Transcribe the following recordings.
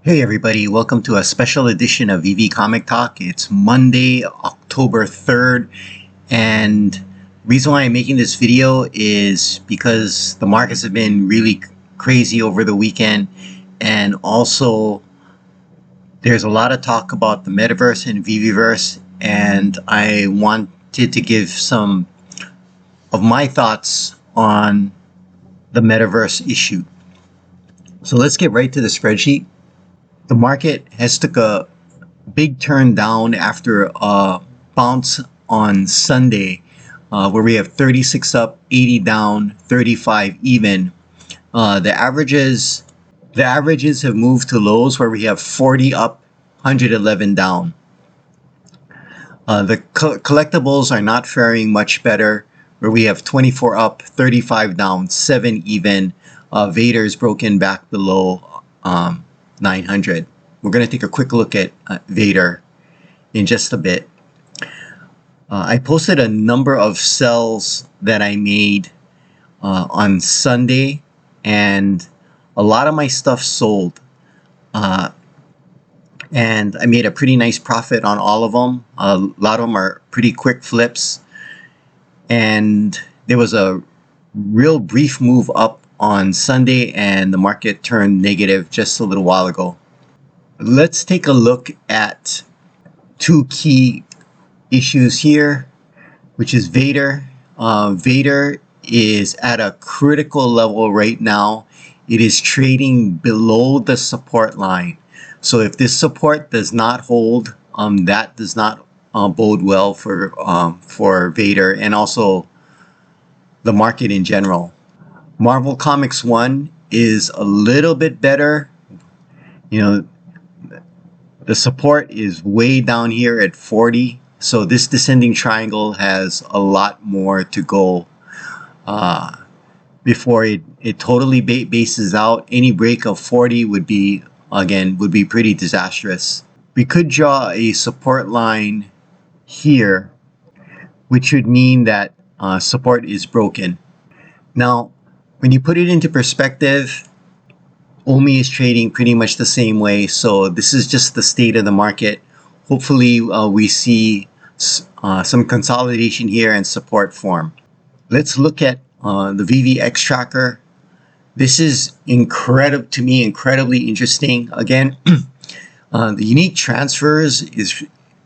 Hey everybody, welcome to a special edition of VeVe Comic Talk. It's Monday, October 3rd, and reason why I'm making this video is because the markets have been really crazy over the weekend, and also there's a lot of talk about the Metaverse and VeveVerse, and I wanted to give some of my thoughts on the Metaverse issue. So let's get right to the spreadsheet. The market has took a big turn down after a bounce on Sunday, where we have 36 up, 80 down, 35 even. The averages have moved to lows where we have 40 up, 111 down. The collectibles are not faring much better, where we have 24 up, 35 down, 7 even. Vader's broken back below 900. We're going to take a quick look at Vader in just a bit. I posted a number of sells that I made on Sunday, and a lot of my stuff sold. And I made a pretty nice profit on all of them. A lot of them are pretty quick flips. And there was a real brief move up on Sunday, and the market turned negative just a little while ago. Let's take a look at two key issues here, which is Vader. Vader is at a critical level right now. It is trading below the support line. So if this support does not hold, that does not bode well for Vader and also the market in general. Marvel Comics 1 is a little bit better. You know, the support is way down here at 40. So this descending triangle has a lot more to go before it totally bases out. Any break of 40 would be pretty disastrous. We could draw a support line here, which would mean that support is broken. Now, when you put it into perspective, OMI is trading pretty much the same way. So this is just the state of the market. Hopefully we see some consolidation here and support form. Let's look at the VeVe X Tracker. This is incredibly interesting. Again, the unique transfers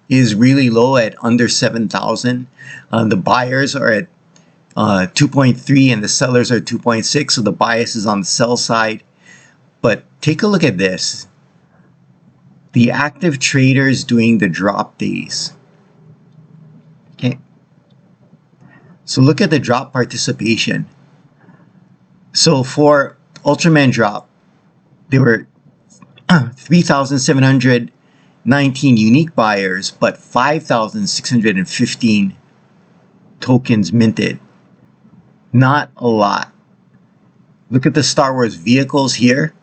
is really low at under 7,000. The buyers are at 2.3 and the sellers are 2.6, so the bias is on the sell side. But take a look at this. The active traders doing the drop days. Okay. So look at the drop participation. So for Ultraman drop, there were 3,719 unique buyers, but 5,615 tokens minted. Not a lot. Look at the Star Wars vehicles here.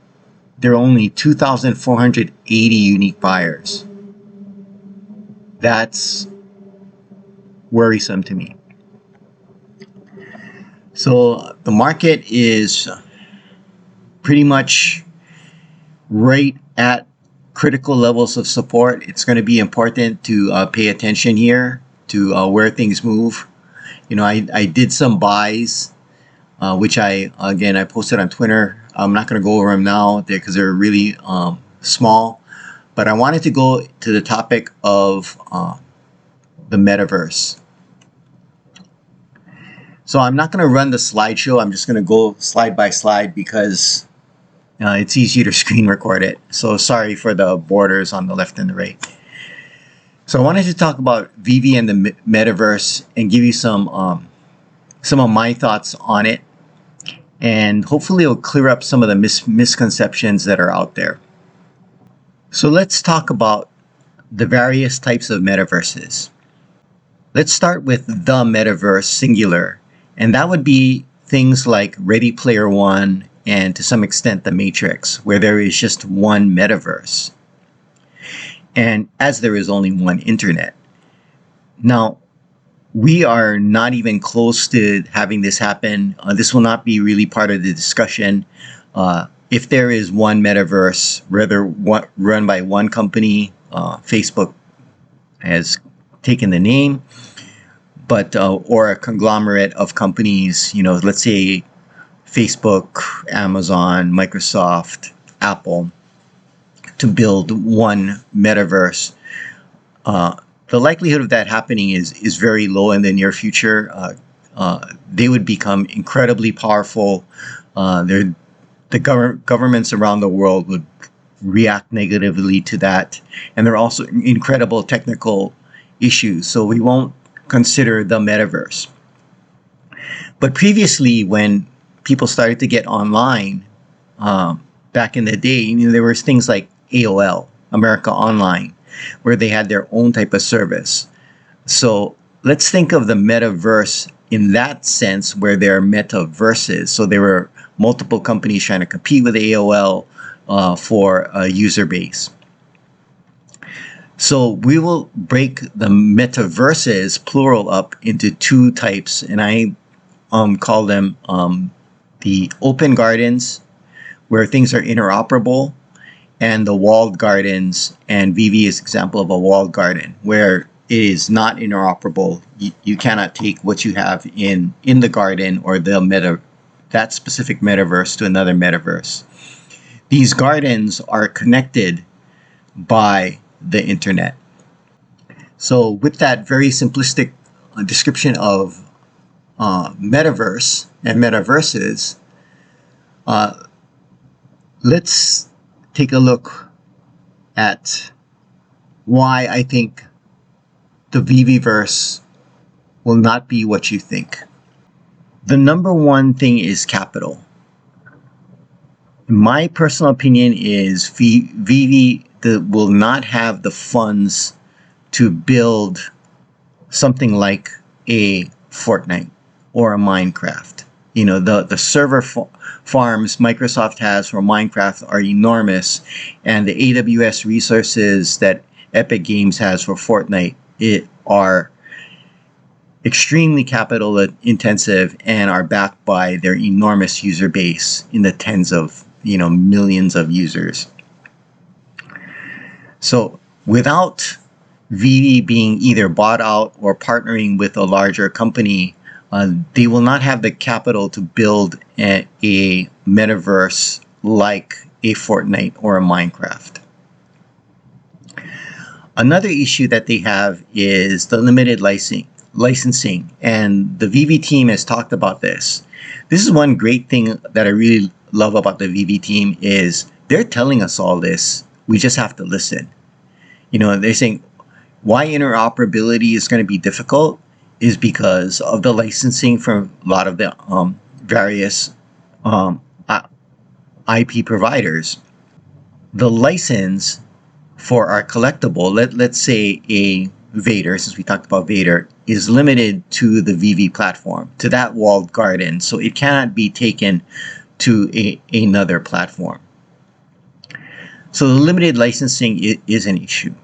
There are only 2,480 unique buyers. That's worrisome to me. So the market is pretty much right at critical levels of support. It's going to be important to pay attention here to where things move. You know, I did some buys, which I posted on Twitter. I'm not going to go over them now because they're really small. But I wanted to go to the topic of the Metaverse. So I'm not going to run the slideshow. I'm just going to go slide by slide because it's easier to screen record it. So sorry for the borders on the left and the right. So I wanted to talk about VeVe and the Metaverse and give you some of my thoughts on it, and hopefully it'll clear up some of the misconceptions that are out there. So let's talk about the various types of metaverses. Let's start with the Metaverse singular, and that would be things like Ready Player One and to some extent The Matrix, where there is just one metaverse. And as there is only one internet. Now, we are not even close to having this happen. This will not be really part of the discussion. if there is one metaverse, rather run by one company, Facebook has taken the name, but or a conglomerate of companies, let's say Facebook, Amazon, Microsoft, Apple, to build one metaverse. The likelihood of that happening is very low in the near future. They would become incredibly powerful. The governments around the world would react negatively to that, and there are also incredible technical issues. So we won't consider the metaverse. But previously, when people started to get online, back in the day, there was things like AOL, America Online, where they had their own type of service. So let's think of the metaverse in that sense, where there are metaverses. So there were multiple companies trying to compete with AOL for a user base. So we will break the metaverses, plural, up into two types, and I call them the open gardens, where things are interoperable, and the walled gardens. And VeVe is an example of a walled garden, where it is not interoperable. You cannot take what you have in the garden or that specific metaverse to another metaverse. These gardens are connected by the internet. So with that very simplistic description of metaverse and metaverses, let's take a look at why I think the VeveVerse will not be what you think. The number one thing is capital. My personal opinion is VeVe will not have the funds to build something like a Fortnite or a Minecraft. The server farms Microsoft has for Minecraft are enormous, and the AWS resources that Epic Games has for Fortnite are extremely capital intensive and are backed by their enormous user base in the tens of millions of users. So without VeVe being either bought out or partnering with a larger company, they will not have the capital to build a metaverse like a Fortnite or a Minecraft. Another issue that they have is the limited licensing, and the VeVe team has talked about this. This is one great thing that I really love about the VeVe team is they're telling us all this. We just have to listen. They're saying why interoperability is going to be difficult is because of the licensing from a lot of the various IP providers. The license for our collectible, let's say a Vader, since we talked about Vader, is limited to the VeVe platform, to that walled garden. So it cannot be taken to another platform. So the limited licensing is an issue.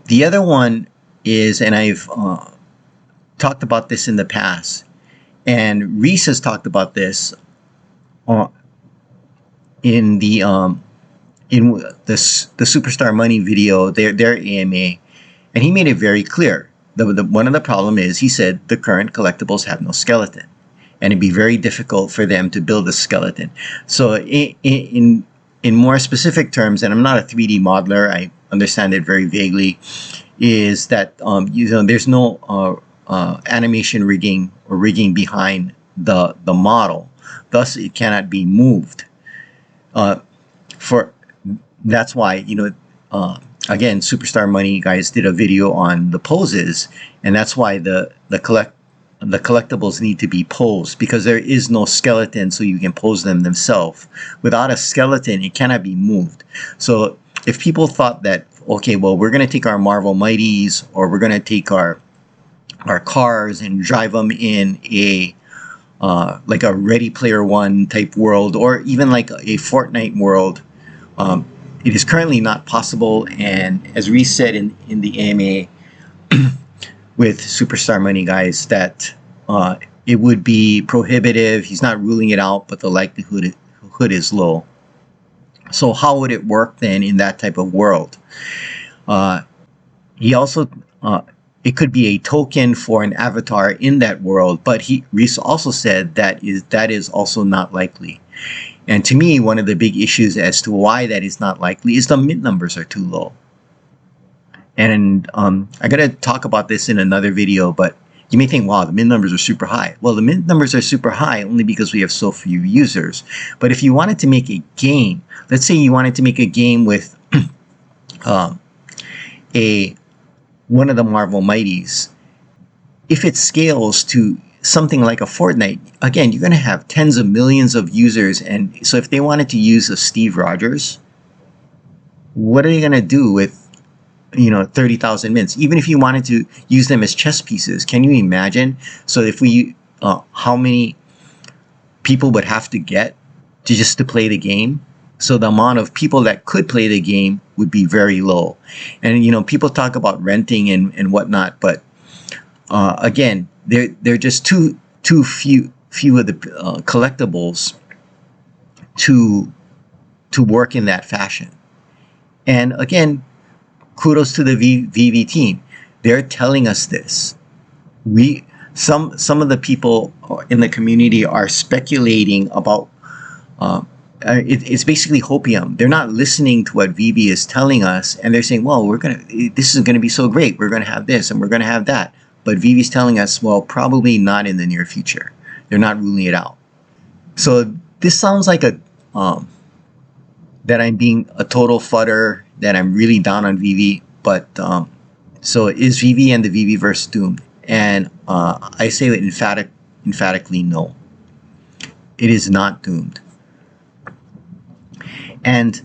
The other one is, and I've talked about this in the past, and Reese has talked about this in the Superstar Money video, their AMA, and he made it very clear. One of the problem is, he said, the current collectibles have no skeleton, and it'd be very difficult for them to build a skeleton. So in more specific terms, and I'm not a 3D modeler, I understand it very vaguely, is that there's no animation rigging or rigging behind the model, thus it cannot be moved. That's why again, Superstar Money guys did a video on the poses, and that's why the collectibles need to be posed, because there is no skeleton, so you can pose them themselves. Without a skeleton, it cannot be moved. So if people thought that, okay, well, we're going to take our Marvel Mighties, or we're going to take our cars and drive them in a like a Ready Player One type world, or even like a Fortnite world, it is currently not possible. And as Reese said in the AMA with Superstar Money guys, that it would be prohibitive. He's not ruling it out, but the likelihood likelihood is low. So how would it work then in that type of world? He also, it could be a token for an avatar in that world, but Reese also said that is also not likely. And to me, one of the big issues as to why that is not likely is the mint numbers are too low. And I got to talk about this in another video, but you may think, wow, the mint numbers are super high. Well, the mint numbers are super high only because we have so few users. But if you wanted to make a game, let's say you wanted to make a game with one of the Marvel Mighties, if it scales to something like a Fortnite, again, you're going to have tens of millions of users. And so if they wanted to use a Steve Rogers, what are they going to do with 30,000 mints? Even if you wanted to use them as chess pieces, can you imagine? So if we how many people would have to get to play the game? So the amount of people that could play the game would be very low. And people talk about renting and whatnot, but again, they're just too few of the collectibles to work in that fashion. And again, kudos to the VeVe team. They're telling us this. Some of the people in the community are speculating about. It's basically hopium. They're not listening to what VeVe is telling us, and they're saying, "Well, this is gonna be so great. We're gonna have this and we're gonna have that." But VeVe's telling us, well, probably not in the near future. They're not ruling it out. So this sounds like that I'm being a total fudder, that I'm really down on VeVe. But so is VeVe and the VeveVerse doomed? And I say emphatically no. It is not doomed. And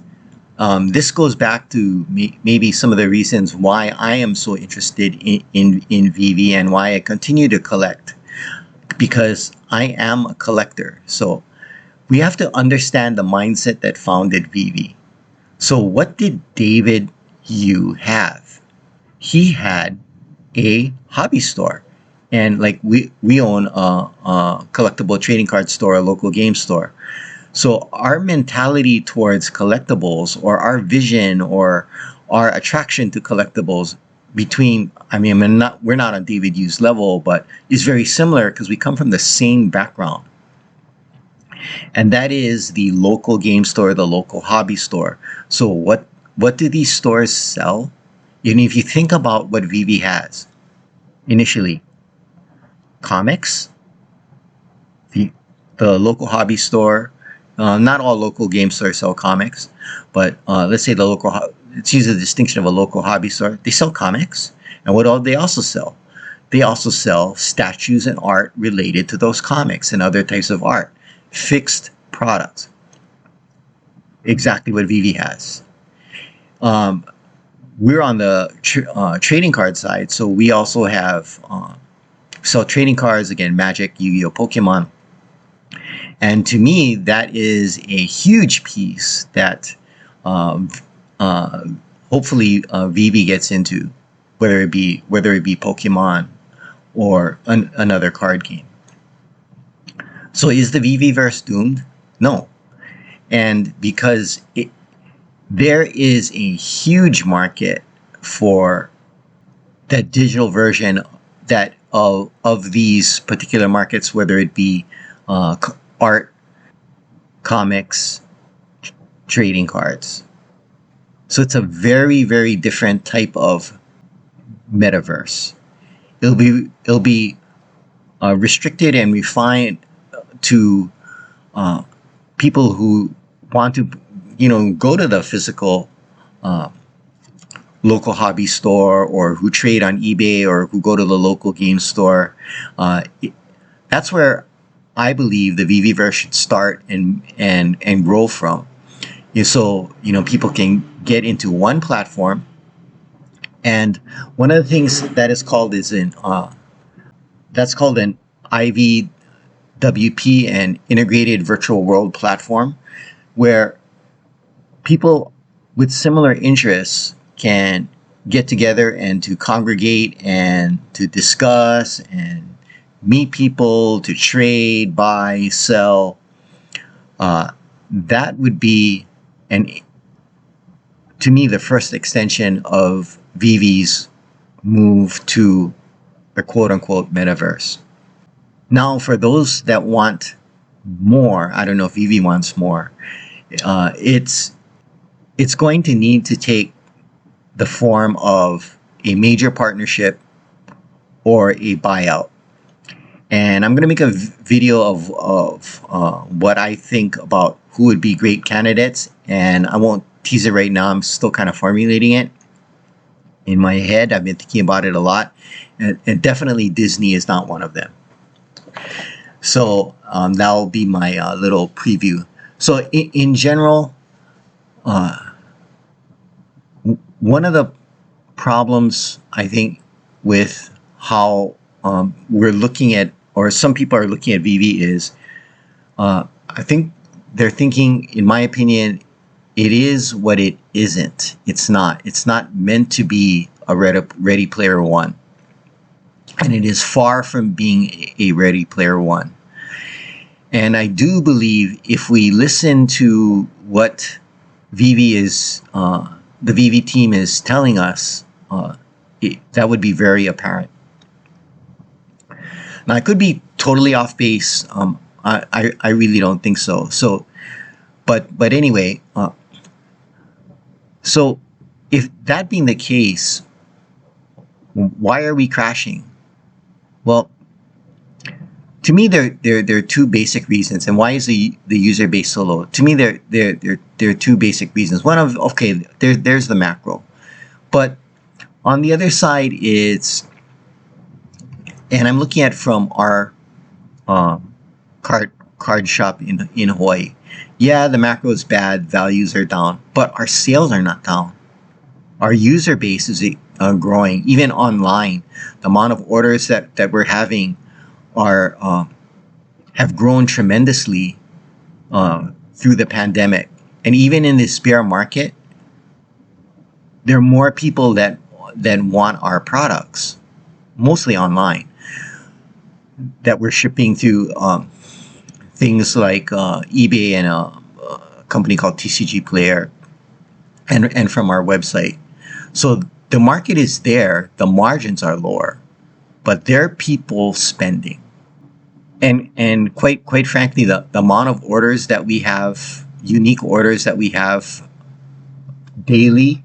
this goes back to maybe some of the reasons why I am so interested in VeVe and why I continue to collect, because I am a collector. So we have to understand the mindset that founded VeVe. So what did David Yu have? He had a hobby store. And like we own a collectible trading card store, a local game store. So our mentality towards collectibles, or our vision, or our attraction to collectibles, we're not on David Yu's level, but is very similar because we come from the same background. And that is the local game store, the local hobby store. So what do these stores sell? If you think about what VeVe has initially, comics, the local hobby store. Not all local game stores sell comics, but let's say let's use the distinction of a local hobby store. They sell comics, and what they also sell? They also sell statues and art related to those comics and other types of art, fixed products. Exactly what VeVe has. We're on the trading card side, so we also have sell trading cards, again, Magic, Yu-Gi-Oh, Pokemon. And to me, that is a huge piece that hopefully VeVe gets into, whether it be Pokemon or another card game. So is the VeveVerse doomed? No. And because there is a huge market for that digital version of these particular markets, whether it be art, comics, trading cards. So it's a very, very different type of metaverse. It'll be restricted and refined to people who want to, go to the physical local hobby store, or who trade on eBay, or who go to the local game store. That's where I believe the VeveVerse should start and grow from. So people can get into one platform. And one of the things that is called that's called an IVWP, an integrated virtual world platform, where people with similar interests can get together and to congregate and to discuss and meet people, to trade, buy, sell. that would be, an to me, the first extension of VeVe's move to the quote-unquote metaverse. Now, for those that want more, I don't know if VeVe wants more, it's going to need to take the form of a major partnership or a buyout. And I'm going to make a video of what I think about who would be great candidates. And I won't tease it right now. I'm still kind of formulating it in my head. I've been thinking about it a lot. And definitely Disney is not one of them. So that'll be my little preview. So in general, one of the problems, I think, with how we're looking at, or some people are looking at VeVe is, I think they're thinking, in my opinion, it is what it isn't. It's not. It's not meant to be a Ready Player One. And it is far from being a Ready Player One. And I do believe if we listen to what VeVe is, the VeVe team is telling us, that would be very apparent. Now, I could be totally off base. I really don't think so. But anyway, so if that being the case, why are we crashing? Well, to me, there are two basic reasons. And why is the user base so low? To me, there are two basic reasons. One of, okay, there's the macro, but on the other side is, and I'm looking at from our card shop in Hawaii. Yeah, the macro is bad, values are down, but our sales are not down. Our user base is growing, even online. The amount of orders that we're having are have grown tremendously through the pandemic. And even in this bear market, there are more people that want our products, mostly online, that we're shipping through things like eBay and a company called TCG Player, and from our website. So the market is there, the margins are lower, but there are people spending. And quite frankly, the amount of orders that we have, unique orders that we have daily,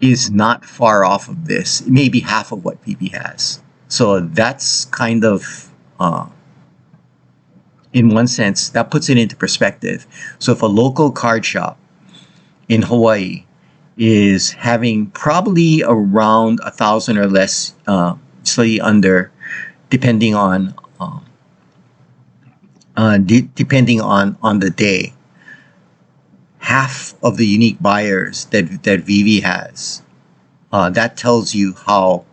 is not far off of this. Maybe half of what VeVe has. So that's kind of, in one sense, that puts it into perspective. So if a local card shop in Hawaii is having probably around 1,000 or less, slightly under, depending on the day, half of the unique buyers that VeVe has, that tells you how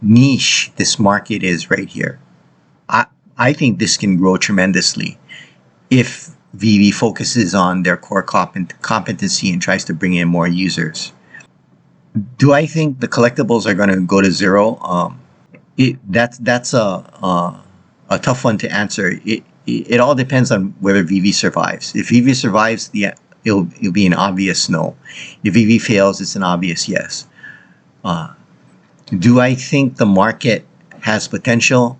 niche this market is right here. I think this can grow tremendously if VeVe focuses on their core competency and tries to bring in more users. Do I think the collectibles are going to go to zero? That's a tough one to answer. It all depends on whether VeVe survives. If VeVe survives, it'll be an obvious no. If VeVe fails, it's an obvious yes. Do I think the market has potential?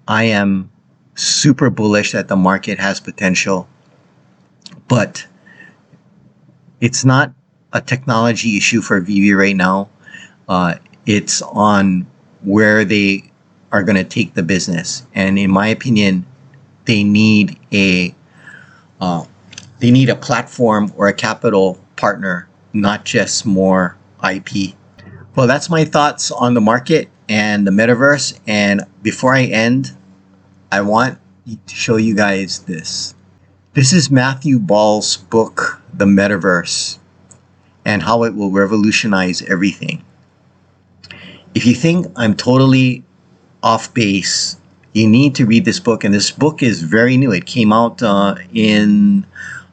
I am super bullish that the market has potential, but it's not a technology issue for VeVe right now. It's on where they are going to take the business, and in my opinion, they need a platform or a capital partner, not just more IP. Well, that's my thoughts on the market and the metaverse. And before I end, I want to show you guys this. This is Matthew Ball's book, The Metaverse, and how it will revolutionize everything. If you think I'm totally off base, you need to read this book. And this book is very new. It came out in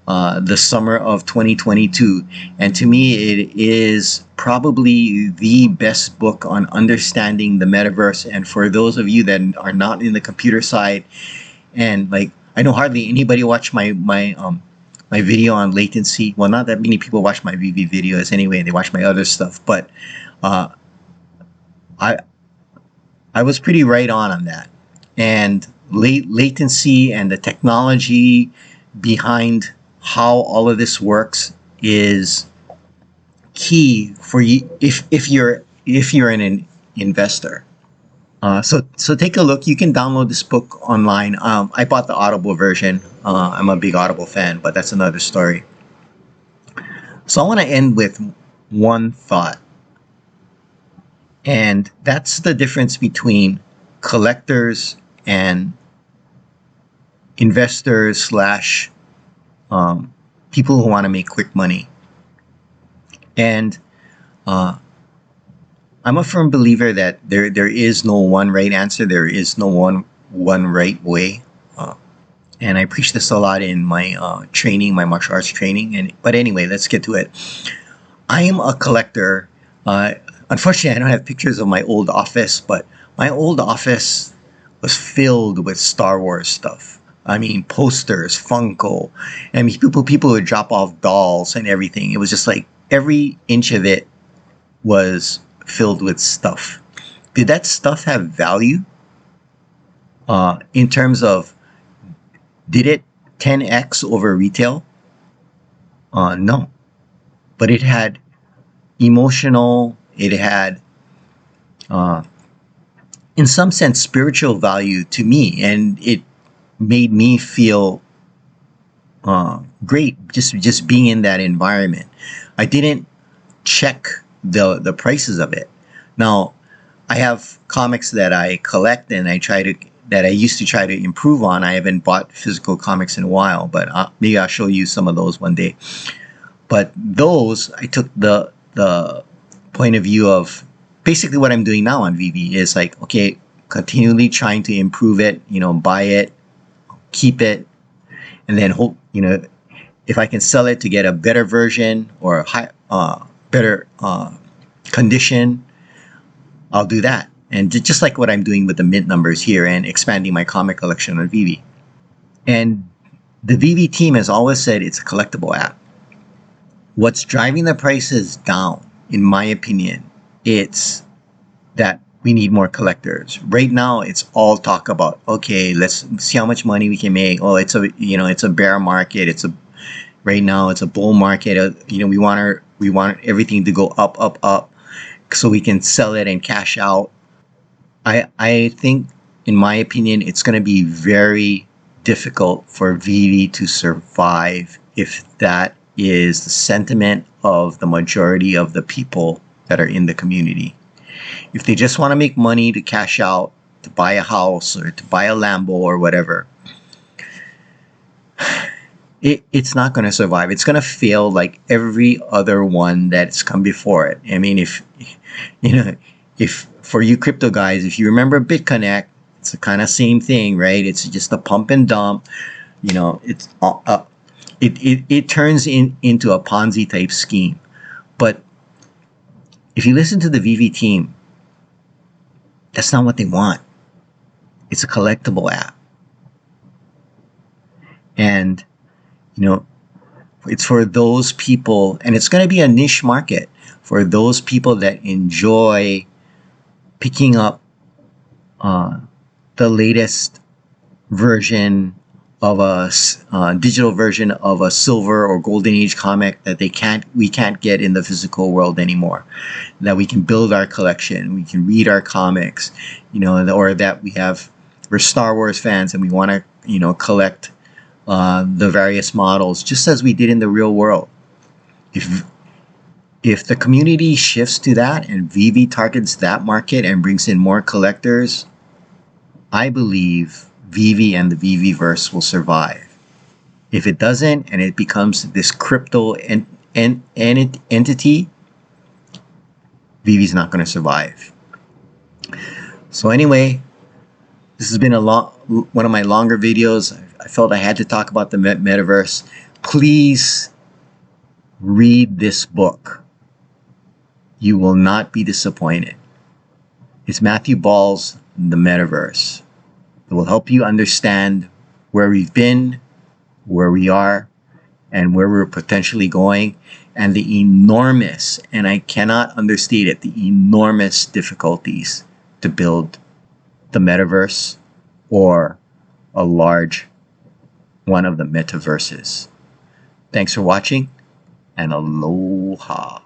the summer of 2022. And to me, it is probably the best book on understanding the metaverse. And for those of you that are not in the computer side, and like, I know hardly anybody watch my my video on latency. Well, not that many people watch my VeVe videos anyway. They watch my other stuff, but uh, I I was pretty right on that. And latency and the technology behind how all of this works is key for you if you're an investor. So take a look. You can download this book online. I bought the Audible version. I'm a big Audible fan, but that's another story. So I want to end with one thought, and that's the difference between collectors and investors slash people who want to make quick money. And I'm a firm believer that there is no one right answer. There is no one right way. And I preach this a lot in my training, my martial arts training. But anyway, let's get to it. I am a collector. Unfortunately, I don't have pictures of my old office, but my old office was filled with Star Wars stuff. I mean, posters, Funko. I mean, people would drop off dolls and everything. It was just like every inch of it was filled with stuff. Did that stuff have value? In terms of, did it 10x over retail? No. But it had emotional, it had, in some sense, spiritual value to me. And it made me feel great just being in that environment. I didn't check the prices of it. Now, I have comics that I collect and that I used to try to improve on. I haven't bought physical comics in a while, but maybe I'll show you some of those one day. But those, I took the point of view of basically what I'm doing now on VeVe is like, okay, continually trying to improve it, buy it, keep it, and then hope, if I can sell it to get a better version or better condition, I'll do that. And just like what I'm doing with the mint numbers here and expanding my comic collection on VeVe. And the VeVe team has always said it's a collectible app. What's driving the prices down, in my opinion, it's that we need more collectors. Right now, it's all talk about, okay, let's see how much money we can make. Oh, it's a bear market. Right now it's a bull market. We want everything to go up, up, up, so we can sell it and cash out. I think, in my opinion, it's going to be very difficult for VeVe to survive if that is the sentiment of the majority of the people that are in the community. If they just want to make money to cash out, to buy a house or to buy a Lambo or whatever, it's not going to survive. It's going to fail like every other one that's come before it. I mean, if for you crypto guys, if you remember BitConnect, it's the kind of same thing, right? It's just a pump and dump. It's it turns into a Ponzi type scheme. But if you listen to the VeVe team, that's not what they want. It's a collectible app. And, it's for those people, and it's going to be a niche market for those people that enjoy picking up the latest version of a digital version of a silver or golden age comic that we can't get in the physical world anymore. That we can build our collection, we can read our comics, or that we're Star Wars fans and we want to, collect the various models just as we did in the real world. If the community shifts to that and VeVe targets that market and brings in more collectors, I believe VeVe and the VeveVerse will survive. If it doesn't and it becomes this crypto entity, VeVe's not going to survive. So anyway, this has been one of my longer videos. I felt I had to talk about the metaverse. Please read this book. You will not be disappointed. It's Matthew Ball's The Metaverse. It will help you understand where we've been, where we are, and where we're potentially going, and the enormous, and I cannot understate it, the enormous difficulties to build the metaverse or a large one of the metaverses. Thanks for watching, and aloha.